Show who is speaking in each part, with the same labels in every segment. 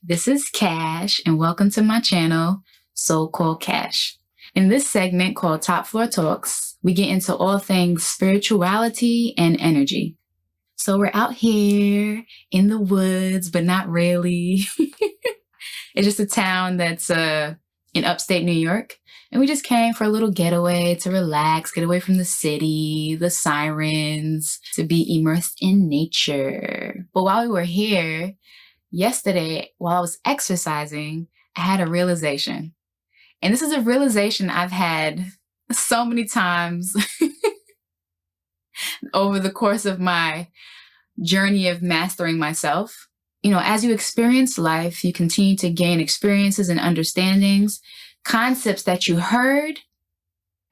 Speaker 1: This is Cash, and welcome to my channel, Soul Called Cash. In this segment called Top Floor Talks, we get into all things spirituality and energy. So we're out here in the woods, but not really. It's just a town that's in upstate New York. And we just came for a little getaway to relax, get away from the city, the sirens, to be immersed in nature. But while we were here, yesterday, while I was exercising, I had a realization. And this is a realization I've had so many times over the course of my journey of mastering myself. You know, as you experience life, you continue to gain experiences and understandings, concepts that you heard.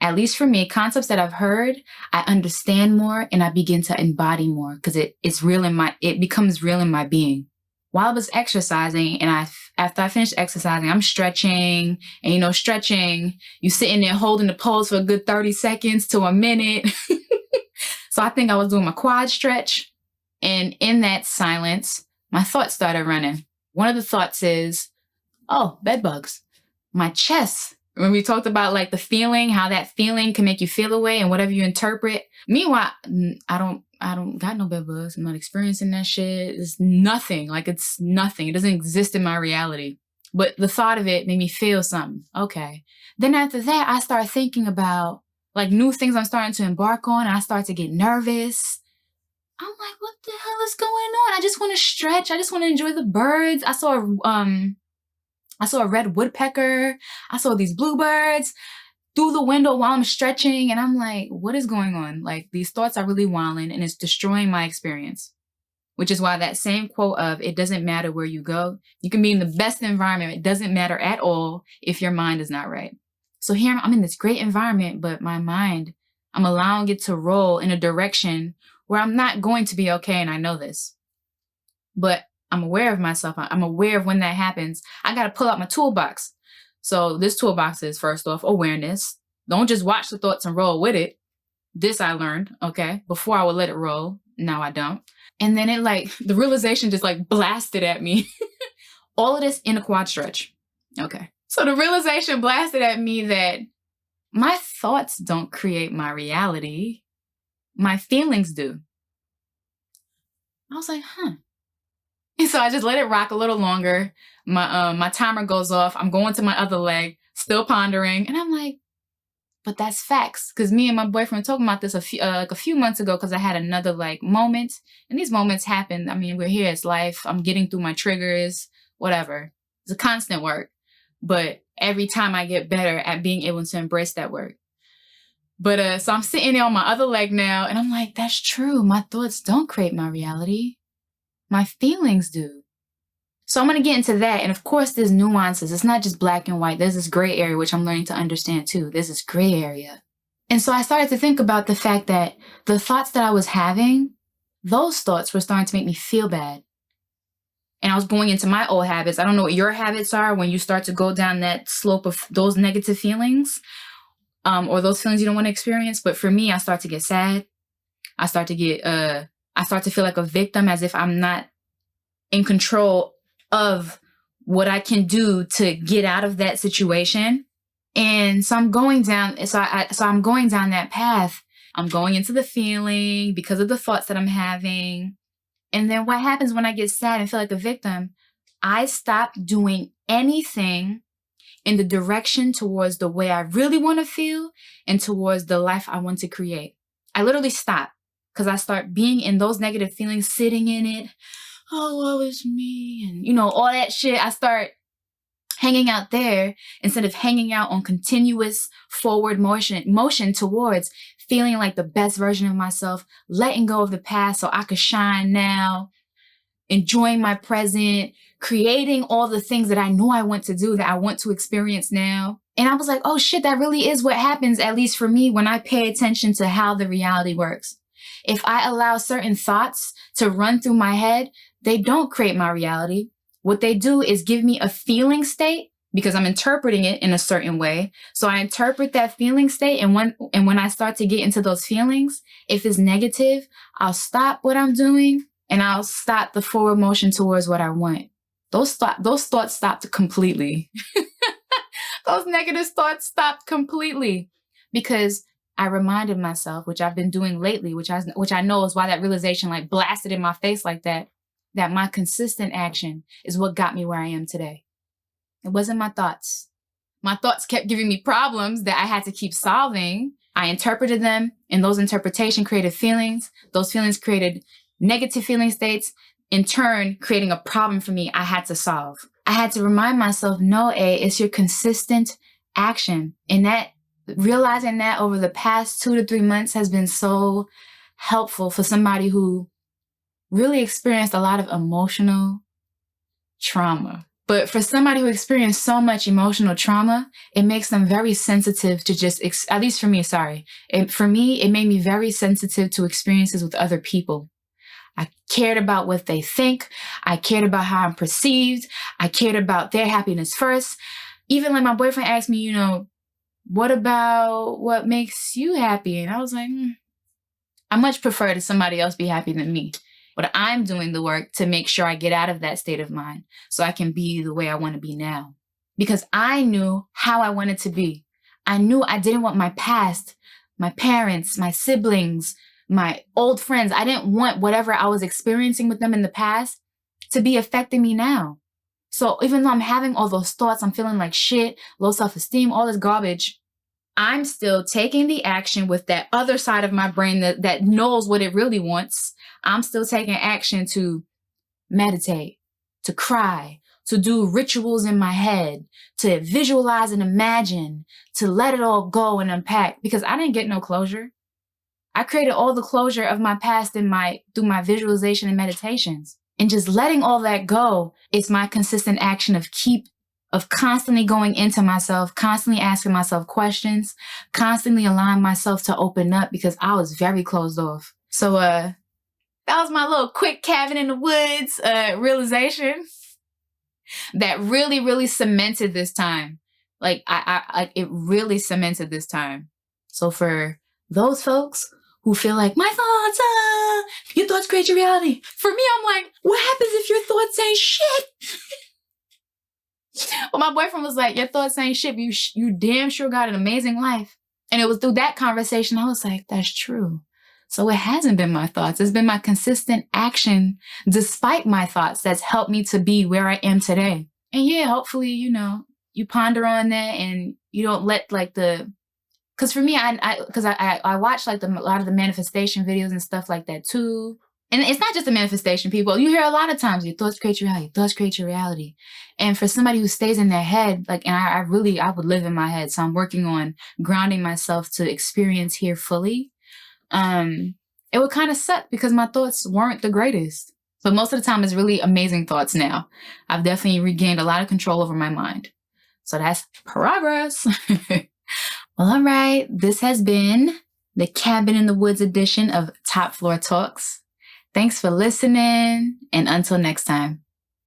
Speaker 1: At least for me, concepts that I've heard, I understand more and I begin to embody more because it becomes real in my being. While I was exercising and after I finished exercising, I'm stretching, and stretching, you sitting there holding the pose for a good 30 seconds to a minute. So I think I was doing my quad stretch, and in that silence, my thoughts started running. One of the thoughts is, oh, bed bugs. My chest. When we talked about like the feeling, how that feeling can make you feel away and whatever you interpret. Meanwhile, I don't got no bed bugs. I'm not experiencing that shit. It's nothing. Like it's nothing. It doesn't exist in my reality. But the thought of it made me feel something. Okay. Then after that, I start thinking about like new things I'm starting to embark on. And I start to get nervous. I'm like, what the hell is going on? I just want to stretch. I just want to enjoy the birds. I saw a red woodpecker. I saw these bluebirds through the window while I'm stretching. And I'm like, what is going on? Like these thoughts are really wilding and it's destroying my experience. Which is why that same quote of, it doesn't matter where you go. You can be in the best environment. It doesn't matter at all if your mind is not right. So here I'm in this great environment, but my mind, I'm allowing it to roll in a direction where I'm not going to be okay. And I know this, but I'm aware of myself. I'm aware of when that happens. I got to pull out my toolbox. So this toolbox is, first off, awareness. Don't just watch the thoughts and roll with it. This I learned, okay? Before I would let it roll. Now I don't. And then the realization just blasted at me. All of this in a quad stretch. Okay. So the realization blasted at me that my thoughts don't create my reality. My feelings do. I was like, And so I just let it rock a little longer. My timer goes off. I'm going to my other leg, still pondering. And I'm like, but that's facts. Because me and my boyfriend were talking about this a few months ago because I had another moment. And these moments happen. I mean, we're here. It's life. I'm getting through my triggers, whatever. It's a constant work. But every time I get better at being able to embrace that work. But so I'm sitting there on my other leg now. And I'm like, that's true. My thoughts don't create my reality. My feelings do. So I'm going to get into that. And of course, there's nuances. It's not just black and white. There's this gray area, which I'm learning to understand too. There's this gray area. And so I started to think about the fact that the thoughts that I was having, those thoughts were starting to make me feel bad. And I was going into my old habits. I don't know what your habits are when you start to go down that slope of those negative feelings, or those feelings you don't want to experience. But for me, I start to get sad. I start to feel like a victim, as if I'm not in control of what I can do to get out of that situation. And so I'm going down. So I'm going down that path. I'm going into the feeling because of the thoughts that I'm having. And then what happens when I get sad and feel like a victim? I stop doing anything in the direction towards the way I really want to feel and towards the life I want to create. I literally stop. Because I start being in those negative feelings, sitting in it. Oh, woe is me. And, all that shit. I start hanging out there instead of hanging out on continuous forward motion towards feeling like the best version of myself, letting go of the past so I could shine now, enjoying my present, creating all the things that I know I want to do, that I want to experience now. And I was like, oh shit, that really is what happens, at least for me, when I pay attention to how the reality works. If I allow certain thoughts to run through my head, they don't create my reality. What they do is give me a feeling state because I'm interpreting it in a certain way. So I interpret that feeling state. And when I start to get into those feelings, if it's negative, I'll stop what I'm doing and I'll stop the forward motion towards what I want. those thoughts stopped completely. Those negative thoughts stopped completely because I reminded myself, which I've been doing lately, which I know is why that realization like blasted in my face like that my consistent action is what got me where I am today. It wasn't my thoughts. My thoughts kept giving me problems that I had to keep solving. I interpreted them, and those interpretation created feelings. Those feelings created negative feeling states, in turn creating a problem for me I had to solve. I had to remind myself, no, it's your consistent action. And that realizing that over the past 2 to 3 months has been so helpful for somebody who really experienced a lot of emotional trauma. But for somebody who experienced so much emotional trauma, it makes them very sensitive to just, at least for me, for me, it made me very sensitive to experiences with other people. I cared about what they think. I cared about how I'm perceived. I cared about their happiness first. Even like my boyfriend asked me, what about what makes you happy? And I was like, I much prefer that somebody else be happy than me. But I'm doing the work to make sure I get out of that state of mind so I can be the way I want to be now. Because I knew how I wanted to be. I knew I didn't want my past, my parents, my siblings, my old friends. I didn't want whatever I was experiencing with them in the past to be affecting me now. So even though I'm having all those thoughts, I'm feeling like shit, low self-esteem, all this garbage, I'm still taking the action with that other side of my brain that knows what it really wants. I'm still taking action to meditate, to cry, to do rituals in my head, to visualize and imagine, to let it all go and unpack, because I didn't get no closure. I created all the closure of my past through my visualization and meditations. And just letting all that go is my consistent action of constantly going into myself, constantly asking myself questions, constantly allowing myself to open up, because I was very closed off. So that was my little quick cabin in the woods realization that really, really cemented this time. Like it really cemented this time. So for those folks who feel like my thoughts, your thoughts create your reality. For me, I'm like, what happens if your thoughts ain't shit? Well, my boyfriend was like, your thoughts ain't shit, but you damn sure got an amazing life. And it was through that conversation, I was like, that's true. So it hasn't been my thoughts. It's been my consistent action despite my thoughts that's helped me to be where I am today. And yeah, hopefully, you ponder on that and you don't let because for me, I watch like a lot of the manifestation videos and stuff like that too. And it's not just a manifestation, people. You hear a lot of times, your thoughts create your reality, thoughts create your reality. And for somebody who stays in their head, and I would live in my head. So I'm working on grounding myself to experience here fully. It would kind of suck because my thoughts weren't the greatest. But most of the time, it's really amazing thoughts now. I've definitely regained a lot of control over my mind. So that's progress. Well, all right. This has been the Cabin in the Woods edition of Top Floor Talks. Thanks for listening, and until next time.